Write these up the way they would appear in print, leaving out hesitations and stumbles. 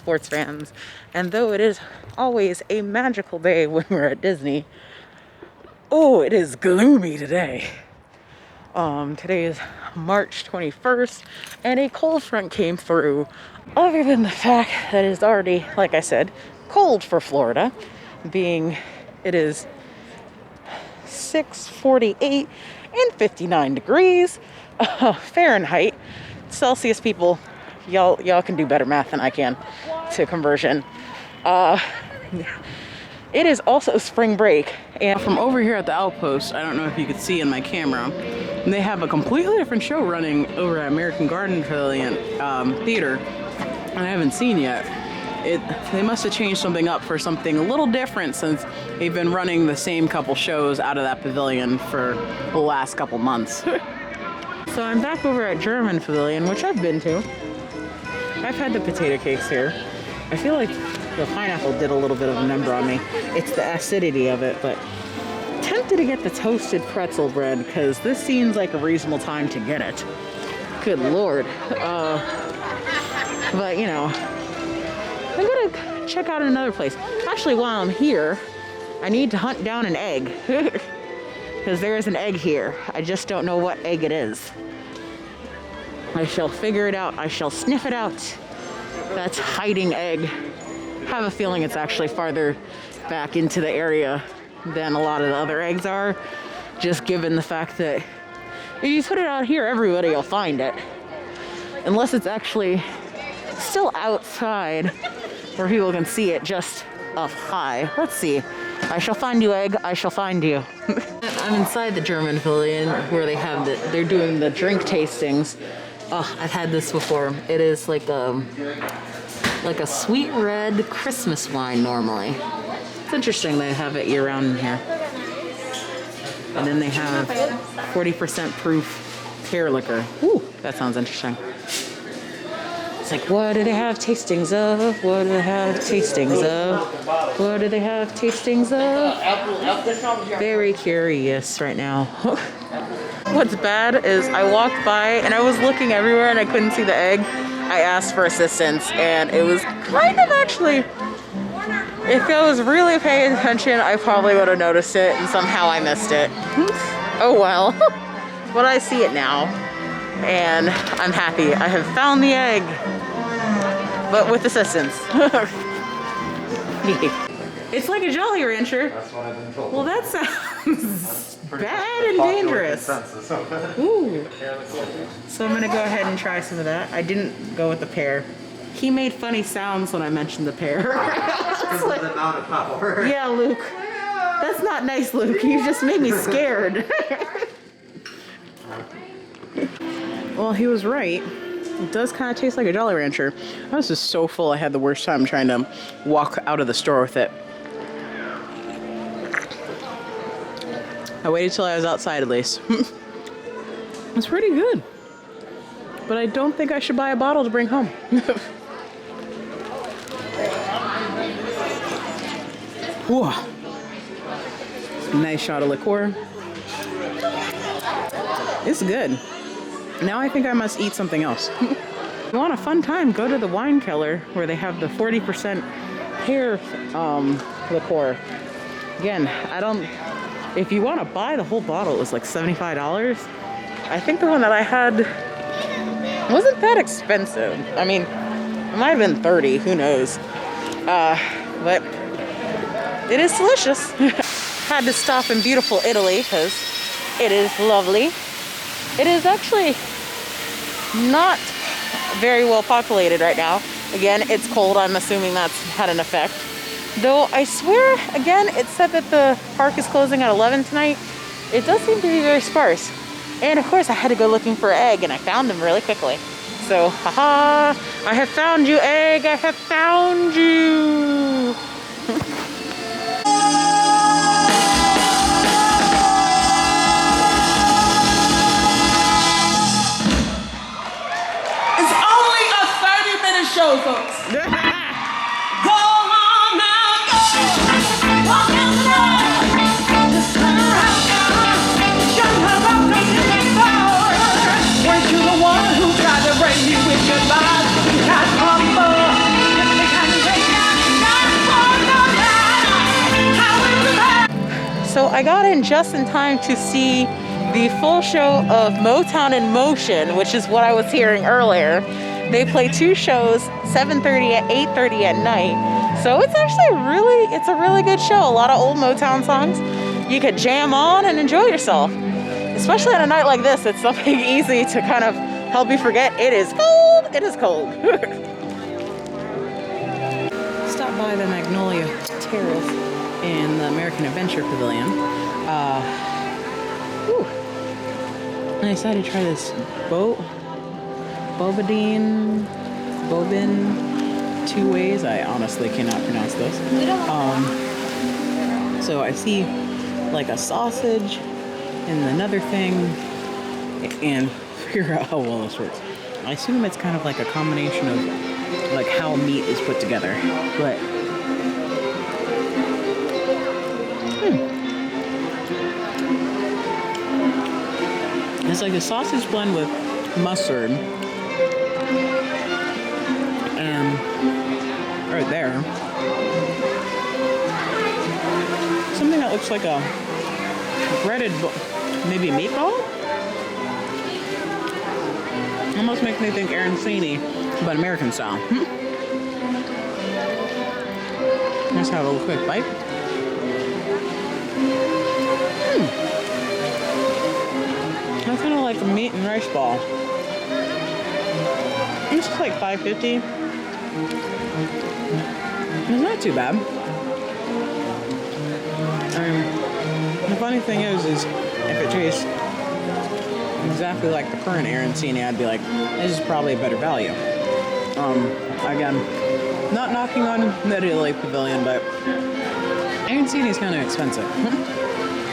sports fans. And though it is always a magical day when we're at Disney, oh, it is gloomy today. Today is March 21st, and a cold front came through. Other than the fact that it's already, like I said, cold for Florida, being it is 6:48 and 59 degrees Fahrenheit. Celsius people, y'all can do better math than I can to conversion. It is also spring break, and from over here at the Outpost, I don't know if you could see in my camera, they have a completely different show running over at American Garden Pavilion Theater, and I haven't seen yet. They must have changed something up for something a little different, since they've been running the same couple shows out of that pavilion for the last couple months. So I'm back over at German Pavilion, which I've been to. I've had the potato cakes here. I feel like the pineapple did a little bit of a number on me. It's the acidity of it, but tempted to get the toasted pretzel bread because this seems like a reasonable time to get it. Good Lord. But you know, I'm gonna check out another place. Actually, while I'm here, I need to hunt down an egg because there is an egg here. I just don't know what egg it is. I shall figure it out. I shall sniff it out. That's hiding egg. I have a feeling it's actually farther back into the area than a lot of the other eggs are, just given the fact that if you put it out here, everybody will find it. Unless it's actually still outside where people can see it just up high. Let's see. I shall find you, egg. I shall find you. I'm inside the German Pavilion where they're doing the drink tastings. Oh, I've had this before. It is like a sweet red Christmas wine normally. It's interesting they have it year round in here. And then they have 40% proof pear liquor. Ooh, that sounds interesting. It's like, what do they have tastings of? What do they have tastings of? What do they have tastings of? Very curious right now. What's bad is I walked by and I was looking everywhere and I couldn't see the egg. I asked for assistance, and it was kind of actually, if I was really paying attention, I probably would have noticed it, and somehow I missed it. Oh well. But I see it now, and I'm happy. I have found the egg, but with assistance. It's like a Jolly Rancher. That's what I've been told. Well, that sounds bad and dangerous. Ooh. So I'm gonna go ahead and try some of that. I didn't go with the pear. He made funny sounds when I mentioned the pear. Because of the amount of power. Yeah, Luke. That's not nice, Luke. You just made me scared. Well, he was right. It does kind of taste like a Jolly Rancher. I was just so full I had the worst time trying to walk out of the store with it. I waited till I was outside at least. It's pretty good. But I don't think I should buy a bottle to bring home. Whoa. Nice shot of liqueur. It's good. Now I think I must eat something else. If you want a fun time, go to the wine cellar where they have the 40% pear liqueur. Again, if you want to buy the whole bottle, it was like $75. I think the one that I had wasn't that expensive. I mean, it might have been $30, who knows. But it is delicious. Had to stop in beautiful Italy because it is lovely. It is actually not very well populated right now. Again, it's cold. I'm assuming that's had an effect. Though I swear, again, it said that the park is closing at 11 tonight. It does seem to be very sparse. And of course, I had to go looking for an egg, and I found them really quickly. So, haha, I have found you, egg. I have found you. It's only a 30-minute show, folks. Weren't you the one who tried to break me with your lies? You got humble. I got in just in time to see the full show of Motown in Motion, which is what I was hearing earlier. They play 2 shows, 7:30 at 8:30 at night. So it's actually it's a really good show. A lot of old Motown songs. You could jam on and enjoy yourself. Especially on a night like this, it's something easy to kind of help you forget it is cold. It is cold. Stop by the Magnolia Terrace in the American Adventure Pavilion. And I decided to try this Bobin 2 ways. I honestly cannot pronounce those. So I see like a sausage and another thing, and figure out how well this works. I assume it's kind of like a combination of like how meat is put together, but it's like a sausage blend with mustard, and right there, something that looks like a breaded, maybe meatball? Almost makes me think arancini, but American style. Let's have a little quick bite. That's kind of like a meat and rice ball. It's just like $5.50. It's not too bad. The funny thing is if it tastes exactly like the current arancini, I'd be like, this is probably a better value. Again, not knocking on the Italy Pavilion, but arancini is kind of expensive.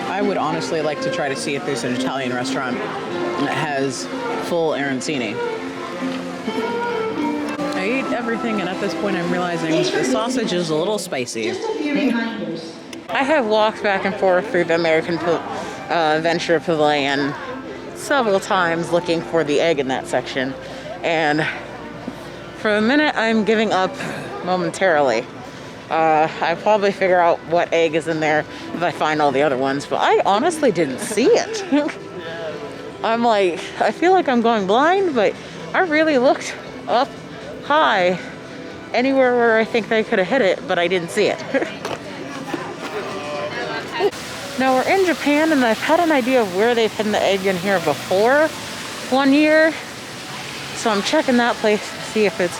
I would honestly like to try to see if there's an Italian restaurant that has full arancini. I ate everything, and at this point I'm realizing the sausage is a little spicy. I have walked back and forth through the American Adventure Pavilion several times looking for the egg in that section, and for a minute I'm giving up momentarily. I probably figure out what egg is in there if I find all the other ones, but I honestly didn't see it. I'm like, I feel like I'm going blind, but I really looked up high anywhere where I think they could have hit it, but I didn't see it. Now we're in Japan, and I've had an idea of where they've hidden the egg in here before one year. So I'm checking that place to see if it's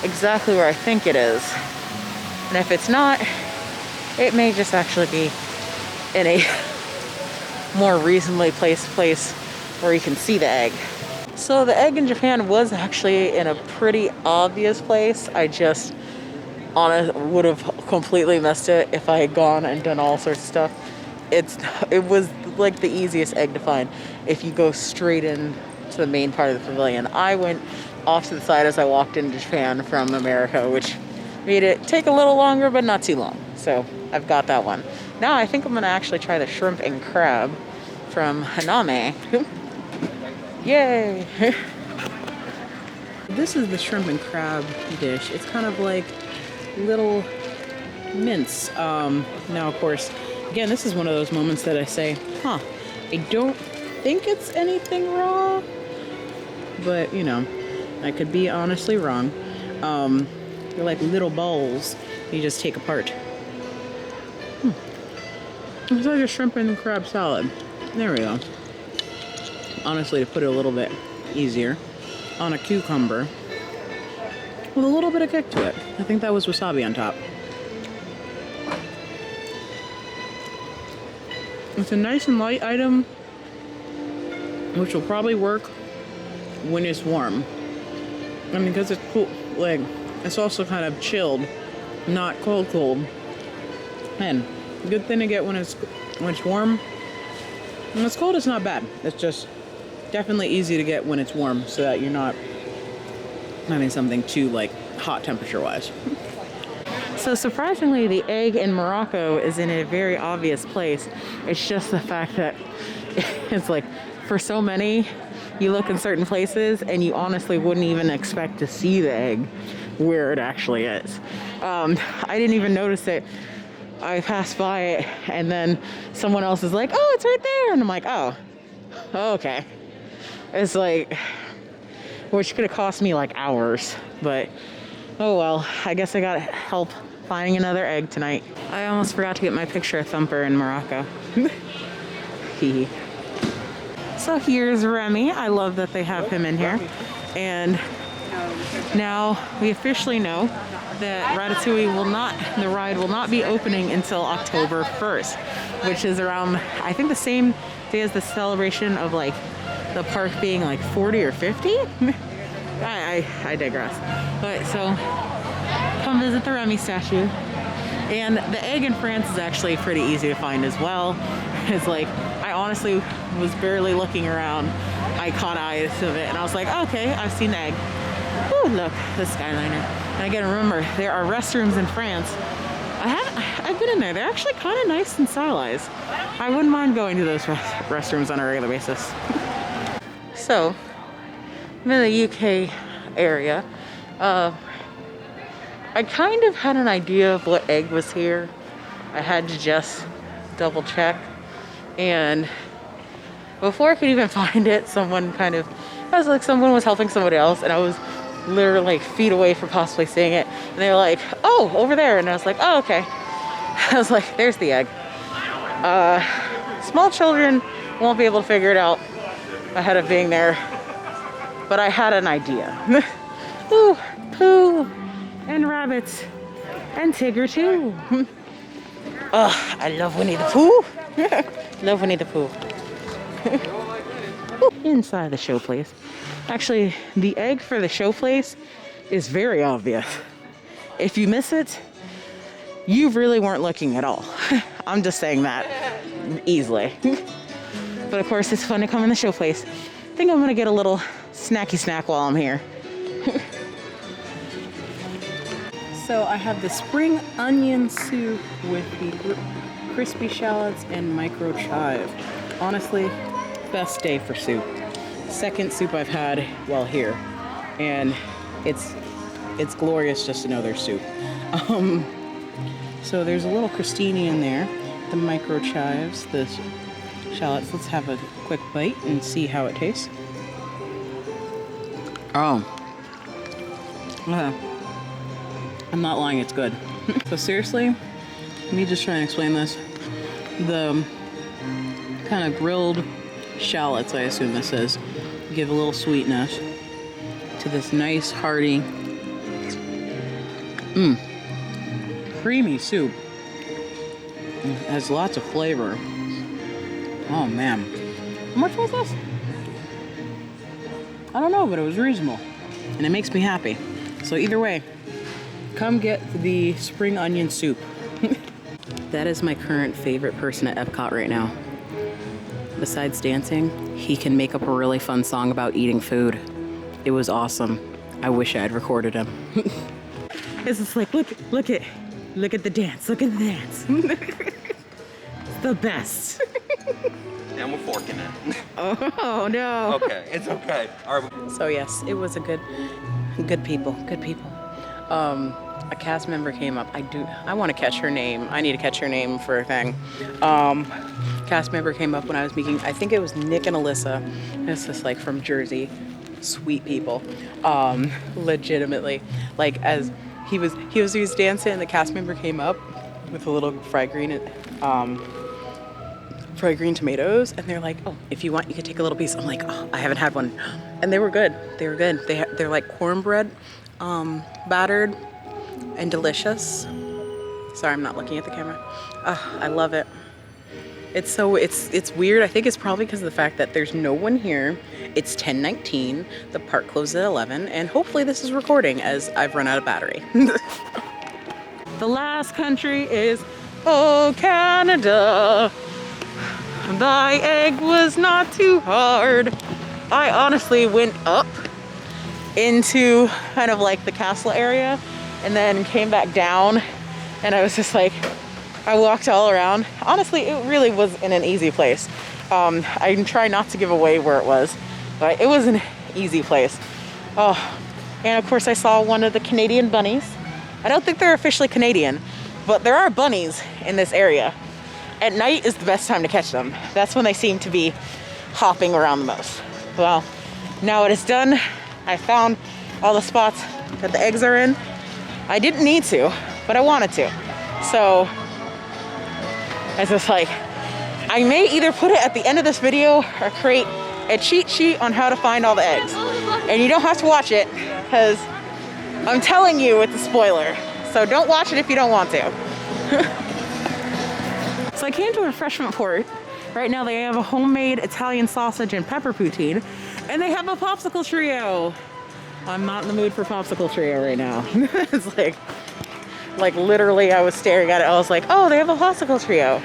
exactly where I think it is. And if it's not, it may just actually be in a more reasonably placed place where you can see the egg. So the egg in Japan was actually in a pretty obvious place. I just would have completely missed it if I had gone and done all sorts of stuff. It was like the easiest egg to find if you go straight in to the main part of the pavilion. I went off to the side as I walked into Japan from America, which made it take a little longer, but not too long. So I've got that one. Now I think I'm gonna actually try the shrimp and crab from Haname. Yay! This is the shrimp and crab dish. It's kind of like little mince. Now, of course, again, this is one of those moments that I say, I don't think it's anything raw, but you know, I could be honestly wrong. They're like little bowls you just take apart. It's like a shrimp and crab salad. There we go. Honestly, to put it a little bit easier, on a cucumber with a little bit of kick to it. I think that was wasabi on top. It's a nice and light item, which will probably work when it's warm. I mean, because it's cool, like, it's also kind of chilled, not cold. And good thing to get when it's warm. When it's cold, it's not bad. It's just definitely easy to get when it's warm, so that you're not having something too like hot temperature-wise. So surprisingly, the egg in Morocco is in a very obvious place. It's just the fact that it's like, for so many, you look in certain places and you honestly wouldn't even expect to see the egg where it actually is. I didn't even notice it I passed by it, and then someone else is like, oh, it's right there. And I'm like, oh, okay. It's like, which could have cost me like hours, but oh well, I guess I got help finding another egg tonight. I almost forgot to get my picture of Thumper in Morocco. Hee. So here's Remy. I love that they have him in here. And now we officially know that Ratatouille the ride will not be opening until October 1st, which is around, I think, the same day as the celebration of like the park being like 40 or 50. I digress. But so come visit the Remy statue. And the egg in France is actually pretty easy to find as well. It's like, I honestly was barely looking around. I caught eyes of it and I was like, okay, I've seen the egg. Oh, look, the Skyliner. And again, remember, there are restrooms in France. I've been in there. They're actually kind of nice and stylized. I wouldn't mind going to those restrooms on a regular basis. So, I'm in the UK area. I kind of had an idea of what egg was here. I had to just double check. And before I could even find it, someone was helping somebody else, and I was literally like feet away from possibly seeing it. And they were like, oh, over there. And I was like, oh, okay. I was like, there's the egg. Small children won't be able to figure it out ahead of being there. But I had an idea. Ooh, Pooh, and rabbits, and Tigger too. Oh, I love Winnie the Pooh. Love Winnie the Pooh. Inside the show place. Actually, the egg for the show place is very obvious. If you miss it, you really weren't looking at all. I'm just saying that easily. But of course, it's fun to come in the show place. I think I'm gonna get a little snacky snack while I'm here. So I have the spring onion soup with the crispy shallots and micro chive. Honestly, best day for soup. Second soup I've had while here, and it's glorious just to know there's soup. So there's a little crostini in there, the micro chives, the shallots. Let's have a quick bite and see how it tastes. Oh. I'm not lying, it's good. So seriously, me just trying to explain this. The kind of grilled shallots, I assume this is, give a little sweetness to this nice, hearty, creamy soup. It has lots of flavor. Oh man. How much was this? I don't know, but it was reasonable. And it makes me happy. So either way, come get the spring onion soup. That is my current favorite person at Epcot right now. Besides dancing, he can make up a really fun song about eating food. It was awesome. I wish I had recorded him. It's just like, look at the dance. Look at the dance. It's the best. And we're forking it. Oh no. Okay, it's okay. All right. So yes, it was good people. A cast member came up. I want to catch her name. I need to catch her name for a thing. Cast member came up when I was speaking. I think it was Nick and Alyssa. It's just like from Jersey. Sweet people. Legitimately. Like as he was dancing and the cast member came up with a little fried green tomatoes, and they're like, oh, if you want, you could take a little piece. I'm like, oh, I haven't had one. And they were good. They're like cornbread, battered and delicious. Sorry, I'm not looking at the camera. I love it. It's weird. I think it's probably because of the fact that there's no one here. It's 10:19. The park closes at 11, and hopefully this is recording as I've run out of battery. The last country is, oh, Canada. Thy egg was not too hard. I honestly went up into kind of like the castle area and then came back down, and I was just like, I walked all around. Honestly, it really was in an easy place. I try not to give away where it was, but it was an easy place. Oh, and of course I saw one of the Canadian bunnies. I don't think they're officially Canadian, but there are bunnies in this area. At night is the best time to catch them. That's when they seem to be hopping around the most. Well, now it is done. I found all the spots that the eggs are in. I didn't need to, but I wanted to. So it's just like, I may either put it at the end of this video or create a cheat sheet on how to find all the eggs. And you don't have to watch it because I'm telling you it's a spoiler. So don't watch it if you don't want to. So I came to a refreshment port. Right now they have a homemade Italian sausage and pepper poutine, and they have a popsicle trio. I'm not in the mood for popsicle trio right now. It's like literally I was staring at it. I was like, oh, they have a popsicle trio.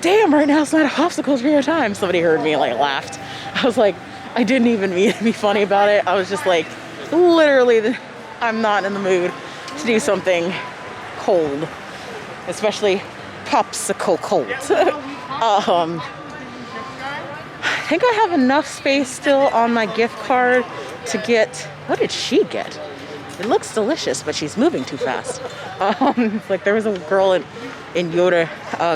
Damn, right now it's not a popsicle trio time. Somebody heard me and like laughed. I was like, I didn't even mean to be funny about it. I was just like, literally, I'm not in the mood to do something cold, especially popsicle cold. I think I have enough space still on my gift card to get, what did she get? It looks delicious, but she's moving too fast. Like there was a girl in Yoda,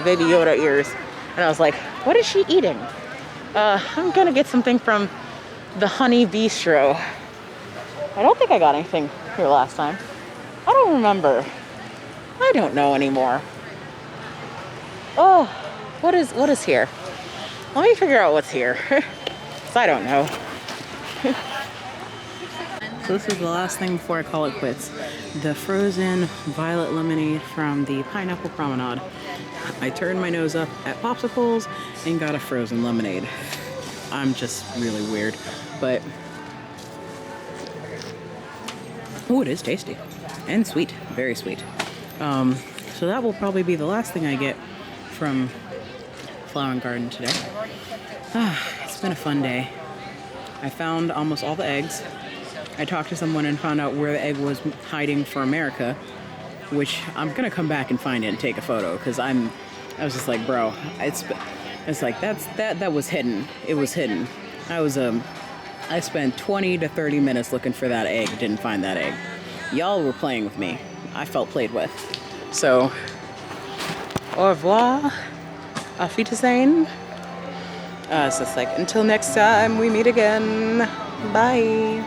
baby Yoda ears, and I was like, what is she eating? I'm gonna get something from the Honey Bistro. I don't think I got anything here last time. I don't remember. I don't know anymore. Oh, what is here? Let me figure out what's here. 'Cause I don't know. So this is the last thing before I call it quits. The frozen violet lemonade from the Pineapple Promenade. I turned my nose up at popsicles and got a frozen lemonade. I'm just really weird, but oh, it is tasty and sweet, very sweet. So that will probably be the last thing I get from Flower and Garden today. It's been a fun day. I found almost all the eggs. I talked to someone and found out where the egg was hiding for America, which I'm gonna come back and find it and take a photo because I was just like, bro, it's like that was hidden. It was hidden. I spent 20 to 30 minutes looking for that egg. Didn't find that egg. Y'all were playing with me. I felt played with. So, au revoir. Auf Wiedersehen. So it's like, until next time we meet again. Bye.